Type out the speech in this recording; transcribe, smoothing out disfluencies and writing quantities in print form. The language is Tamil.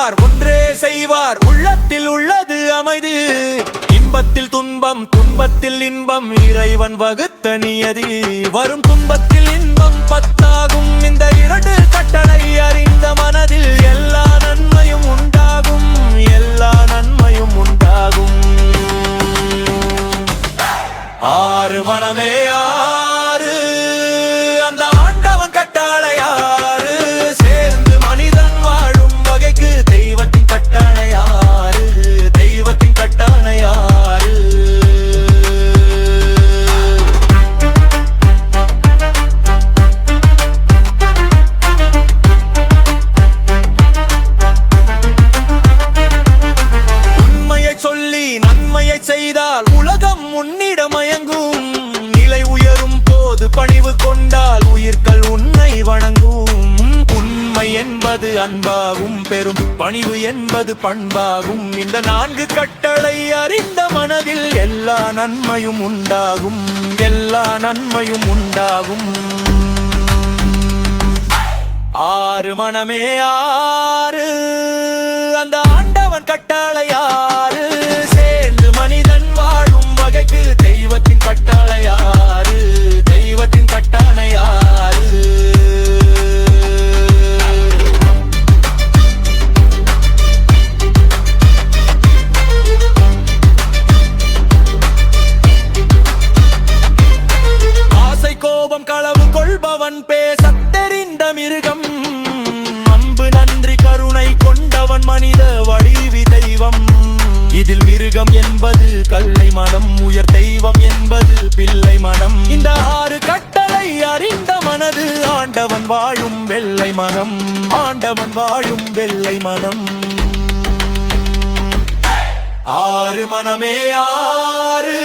செய்வார் ஒன்றே செய்வார் உள்ளத்தில் உள்ளது அமைதி இன்பத்தில் துன்பம் துன்பத்தில் இன்பம் இறைவன் வகுத்த நியதி வரும் துன்பத்தில் இன்பம் பத்தாகும் இந்த இரண்டு கட்டளை அறிந்த மனதில் எல்லா நன்மையும் உண்டாகும் எல்லா நன்மையும் உண்டாகும் ஆறு மனமே ஆறு அந்த ஆண்டவன் கட்டளை ஆறு சேர்ந்து மனிதன் வாழும் வகைக்கு தெய்வத்தின் கட்டளை ஆறு தெய்வத்தின் கட்டளை ஆறு உண்மையை சொல்லி நன்மையை செய்தால் உலகம் உன்னிடம் மயங்கும் நிலை உயரும் போது பணிவு கொண்டால் உயிர்கள் உன்னை வணங்கும் உண்மை என்பது அன்பாகும் பெரும் பணிவு என்பது பண்பாகும் இந்த நான்கு கட்டளை அறிந்த மனதில் எல்லா நன்மையும் உண்டாகும் எல்லா நன்மையும் உண்டாகும் ஆறு மனமே ஆறு அந்த ஆண்டவன் கட்டளை ஆறு சேர்ந்து மனிதன் வாழும் வகைக்கு தெய்வத்தின் கட்டளை ஆறு தெய்வத்தின் கட்டளை ஆறு ஆசை கோபம் களவு கொள்பவன் பேசத் தெரிந்த மிருகம் அன்பு நன்றி கருணை கொண்டவன் மனித வடிவி தெய்வம் இதில் மிருகம் என்பது கல்லை மனம் உயர் தெய்வம் என்பது பிள்ளை மனம் இந்த ஆறு கட்டளை அறிந்த மனது ஆண்டவன் வாழும் வெள்ளை மனம் ஆண்டவன் வாழும் வெள்ளை மனம் ஆறு மனமே ஆறு